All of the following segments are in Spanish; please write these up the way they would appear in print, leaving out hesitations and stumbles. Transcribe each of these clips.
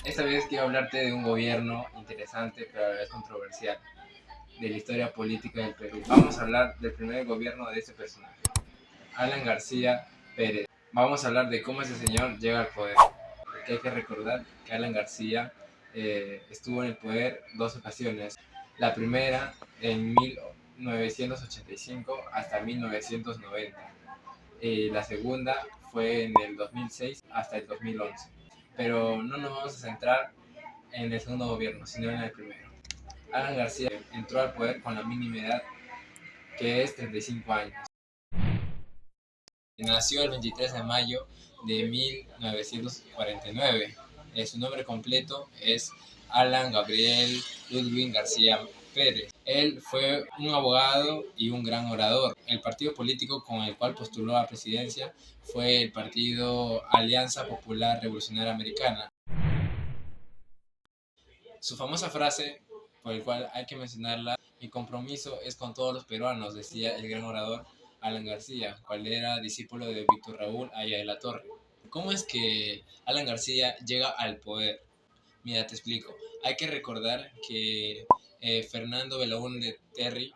Esta vez quiero hablarte de un gobierno interesante pero a la vez controversial de la historia política del Perú. Vamos a hablar del primer gobierno de este personaje, Alan García Pérez. Vamos a hablar de cómo ese señor llega al poder. Porque hay que recordar que Alan García estuvo en el poder dos ocasiones. La primera en 1985 hasta 1990. La segunda fue en el 2006 hasta el 2011. Pero no nos vamos a centrar en el segundo gobierno, sino en el primero. Alan García entró al poder con la mínima edad, que es 35 años. Nació el 23 de mayo de 1949. Su nombre completo es Alan Gabriel Ludwig García Pérez. Él fue un abogado y un gran orador. El partido político con el cual postuló a la presidencia fue el partido Alianza Popular Revolucionaria Americana. Su famosa frase, por el cual hay que mencionarla: mi compromiso es con todos los peruanos, decía el gran orador Alan García, cual era discípulo de Víctor Raúl Aya de la Torre. ¿Cómo es que Alan García llega al poder? Mira, te explico. Hay que recordar que Fernando Belaúnde Terry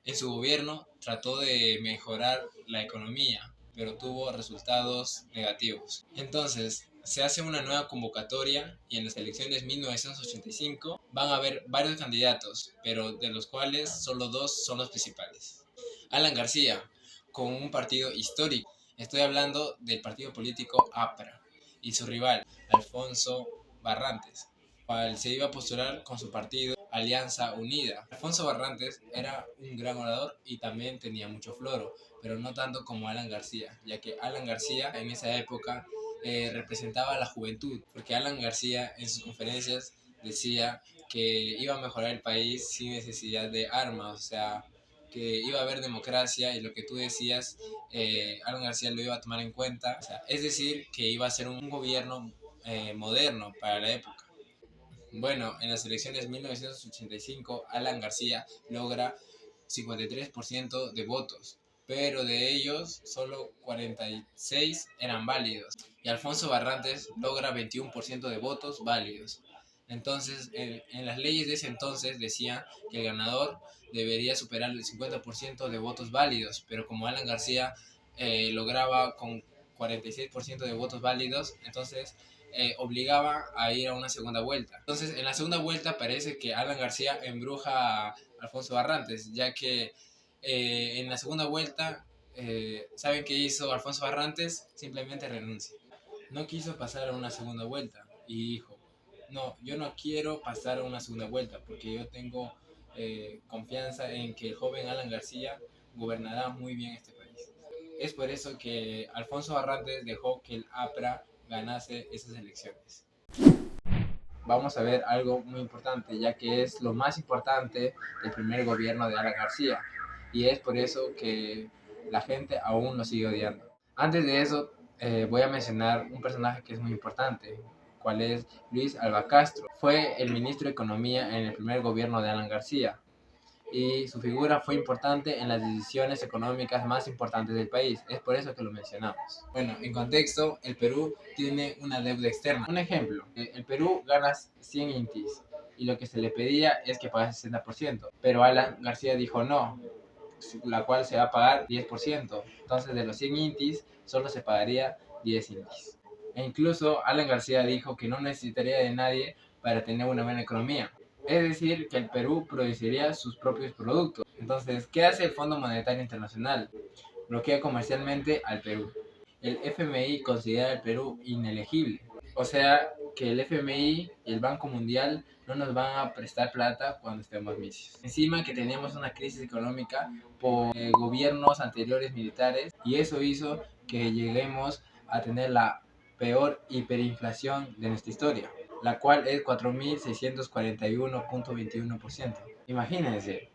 en su gobierno trató de mejorar la economía, pero tuvo resultados negativos. Entonces, se hace una nueva convocatoria y en las elecciones 1985 van a haber varios candidatos, pero de los cuales solo dos son los principales. Alan García, con un partido histórico. Estoy hablando del partido político APRA y su rival, Alfonso Barrantes, cual se iba a postular con su partido Alianza Unida. Alfonso Barrantes era un gran orador y también tenía mucho floro, pero no tanto como Alan García, ya que Alan García en esa época representaba a la juventud, porque Alan García en sus conferencias decía que iba a mejorar el país sin necesidad de armas, o sea, que iba a haber democracia y lo que tú decías, Alan García lo iba a tomar en cuenta, o sea, es decir, que iba a ser un gobierno moderno para la época. Bueno, en las elecciones 1985, Alan García logra 53% de votos, pero de ellos solo 46 eran válidos. Y Alfonso Barrantes logra 21% de votos válidos. Entonces, en las leyes de ese entonces decía que el ganador debería superar el 50% de votos válidos, pero como Alan García lograba con 46% de votos válidos, entonces obligaba a ir a una segunda vuelta. Entonces, en la segunda vuelta parece que Alan García embruja a Alfonso Barrantes, ya que en la segunda vuelta, ¿saben qué hizo Alfonso Barrantes? Simplemente renuncia. No quiso pasar a una segunda vuelta y dijo, no, yo no quiero pasar a una segunda vuelta porque yo tengo confianza en que el joven Alan García gobernará muy bien este país. Es por eso que Alfonso Barrantes dejó que el APRA ganase esas elecciones. Vamos a ver algo muy importante, ya que es lo más importante del primer gobierno de Alan García, y es por eso que la gente aún lo sigue odiando. Antes de eso, voy a mencionar un personaje que es muy importante, cual es Luis Alba Castro. Fue el ministro de Economía en el primer gobierno de Alan García y su figura fue importante en las decisiones económicas más importantes del país. Es por eso que lo mencionamos. Bueno, en contexto, el Perú tiene una deuda externa. Un ejemplo, el Perú gana 100 intis y lo que se le pedía es que pagase 60%, pero Alan García dijo no, la cual se va a pagar 10%. Entonces de los 100 intis solo se pagaría 10 intis. E incluso Alan García dijo que no necesitaría de nadie para tener una buena economía. Es decir, que el Perú produciría sus propios productos. Entonces, ¿qué hace el Fondo Monetario Internacional? Bloquea comercialmente al Perú. El FMI considera al Perú inelegible. O sea, que el FMI y el Banco Mundial no nos van a prestar plata cuando estemos misios. Encima que tenemos una crisis económica por gobiernos anteriores militares, y eso hizo que lleguemos a tener la peor hiperinflación de nuestra historia, la cual es 4.641.21%. Imagínense,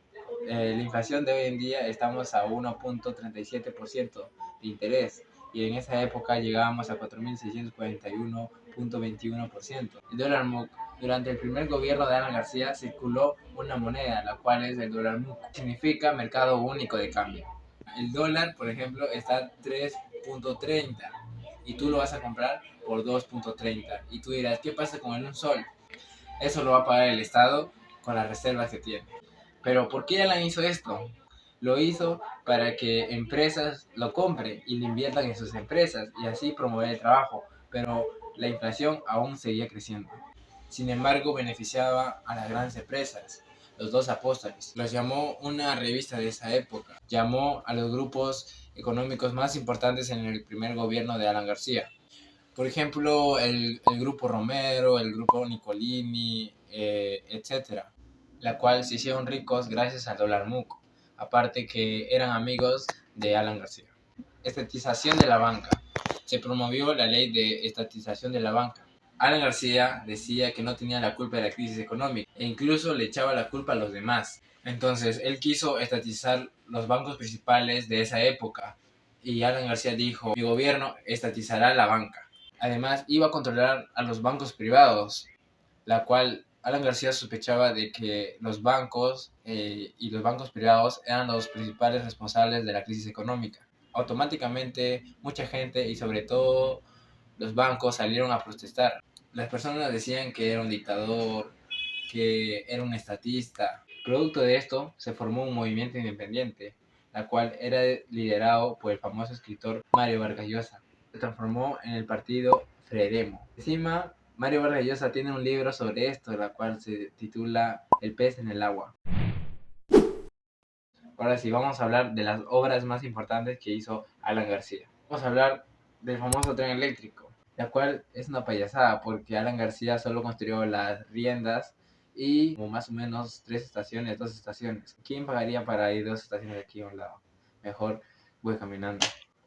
la inflación de hoy en día estamos a 1.37% de interés y en esa época llegábamos a 4.641.21%. El dólar MUC. Durante el primer gobierno de Alan García circuló una moneda, la cual es el dólar MUC. Significa mercado único de cambio. El dólar, por ejemplo, está a 3.30 y tú lo vas a comprar por 2.30. Y tú dirás, ¿qué pasa con el 1 sol? Eso lo va a pagar el Estado con las reservas que tiene. Pero ¿por qué Alan hizo esto? Lo hizo para que empresas lo compren y le inviertan en sus empresas y así promover el trabajo. Pero la inflación aún seguía creciendo. Sin embargo, beneficiaba a las grandes empresas, los dos apóstoles. Los llamó una revista de esa época. Llamó a los grupos económicos más importantes en el primer gobierno de Alan García. Por ejemplo, el grupo Romero, el grupo Nicolini, etcétera, la cual se hicieron ricos gracias al dólar MUC, aparte que eran amigos de Alan García. Estatización de la banca. Se promovió la ley de estatización de la banca. Alan García decía que no tenía la culpa de la crisis económica e incluso le echaba la culpa a los demás. Entonces, él quiso estatizar los bancos principales de esa época y Alan García dijo, mi gobierno estatizará la banca. Además, iba a controlar a los bancos privados, la cual Alan García sospechaba de que los bancos y los bancos privados eran los principales responsables de la crisis económica. Automáticamente, mucha gente y sobre todo los bancos salieron a protestar. Las personas decían que era un dictador, que era un estatista. Producto de esto, se formó un movimiento independiente, la cual era liderado por el famoso escritor Mario Vargas Llosa. Se transformó en el partido Frelimo. Encima, Mario Vargas Llosa tiene un libro sobre esto, la cual se titula El pez en el agua. Ahora sí, vamos a hablar de las obras más importantes que hizo Alan García. Vamos a hablar del famoso tren eléctrico, la cual es una payasada porque Alan García solo construyó las riendas y como más o menos 2 estaciones. ¿Quién pagaría para ir 2 estaciones de aquí a un lado? Mejor voy caminando.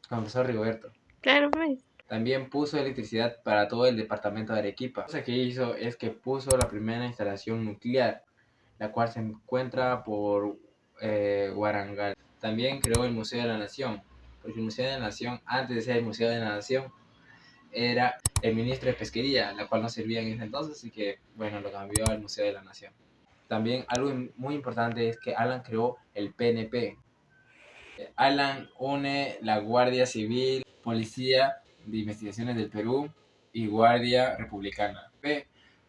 Profesor Rigoberto. Claro, pues. También puso electricidad para todo el departamento de Arequipa. La cosa que hizo es que puso la primera instalación nuclear, la cual se encuentra por Warangal. También creó el Museo de la Nación, porque el Museo de la Nación, antes de ser el Museo de la Nación, era el ministro de Pesquería, la cual no servía en ese entonces, así que, bueno, lo cambió al Museo de la Nación. También algo muy importante es que Alan creó el PNP. Alan une la Guardia Civil, Policía de Investigaciones del Perú y Guardia Republicana.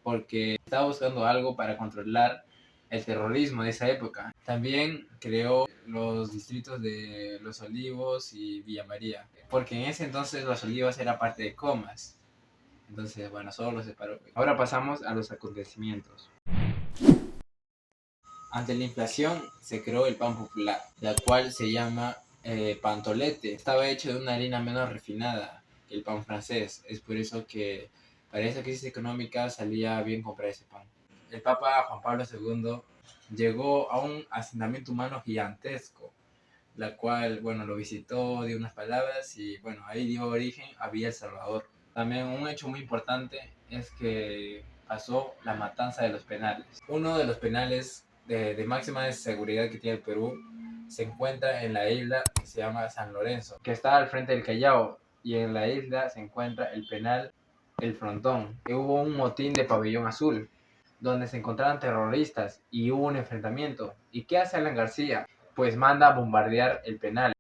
Porque estaba buscando algo para controlar el terrorismo de esa época. También creó los distritos de Los Olivos y Villa María, porque en ese entonces Los Olivos era parte de Comas. Entonces, bueno, solo los separó. Ahora pasamos a los acontecimientos. Ante la inflación se creó el pan popular, la cual se llama pantolete. Estaba hecho de una harina menos refinada que el pan francés. Es por eso que para esa crisis económica salía bien comprar ese pan. El Papa Juan Pablo II llegó a un asentamiento humano gigantesco, la cual, bueno, lo visitó, dio unas palabras y, bueno, ahí dio origen a Villa El Salvador. También un hecho muy importante es que pasó la matanza de los penales. Uno de los penales de máxima seguridad que tiene el Perú se encuentra en la isla que se llama San Lorenzo, que está al frente del Callao, y en la isla se encuentra el penal El Frontón. Hubo un motín de pabellón azul, donde se encontraban terroristas y hubo un enfrentamiento. ¿Y qué hace Alan García? Pues manda a bombardear el penal,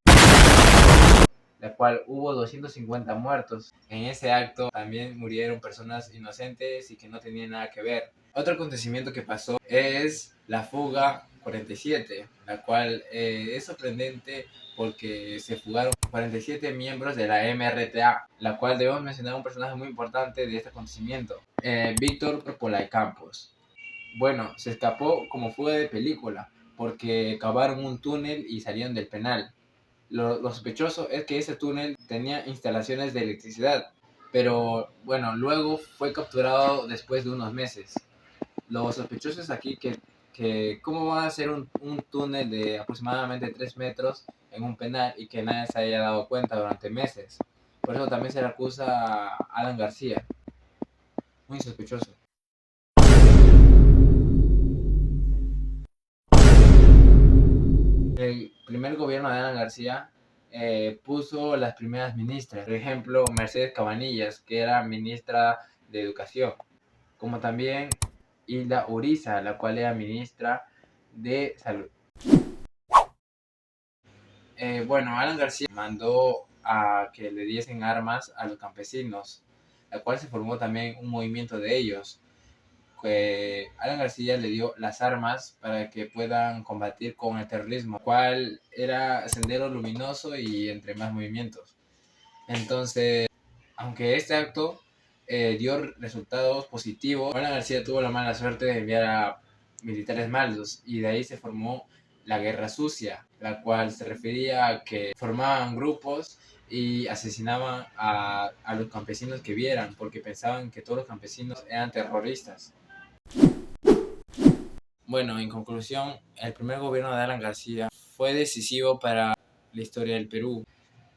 la cual hubo 250 muertos. En ese acto también murieron personas inocentes y que no tenían nada que ver. Otro acontecimiento que pasó es la fuga 47, la cual es sorprendente porque se fugaron 47 miembros de la MRTA, la cual debemos mencionar un personaje muy importante de este acontecimiento, Víctor Polay Campos. Bueno, se escapó como fuga de película porque cavaron un túnel y salieron del penal. Lo sospechoso es que ese túnel tenía instalaciones de electricidad, pero bueno, luego fue capturado después de unos meses. Lo sospechoso es aquí que cómo va a ser un túnel de aproximadamente 3 metros en un penal y que nadie se haya dado cuenta durante meses. Por eso también se le acusa a Alan García. Muy sospechoso. El primer gobierno de Alan García puso las primeras ministras, por ejemplo, Mercedes Cabanillas, que era ministra de Educación, como también Hilda Uriza, la cual era ministra de Salud. Bueno, Alan García mandó a que le diesen armas a los campesinos, la cual se formó también un movimiento de ellos, que Alan García le dio las armas para que puedan combatir con el terrorismo, cual era Sendero Luminoso y entre más movimientos. Entonces, aunque este acto dio resultados positivos, Alan García tuvo la mala suerte de enviar a militares malos y de ahí se formó la Guerra Sucia, la cual se refería a que formaban grupos y asesinaban a los campesinos que vieran, porque pensaban que todos los campesinos eran terroristas. Bueno, en conclusión, el primer gobierno de Alan García fue decisivo para la historia del Perú.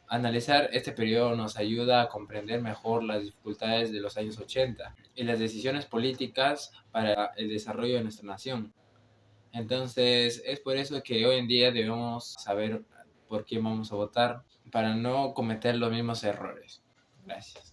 Analizar este periodo nos ayuda a comprender mejor las dificultades de los años 80 y las decisiones políticas para el desarrollo de nuestra nación. Entonces, es por eso que hoy en día debemos saber por quién vamos a votar para no cometer los mismos errores. Gracias.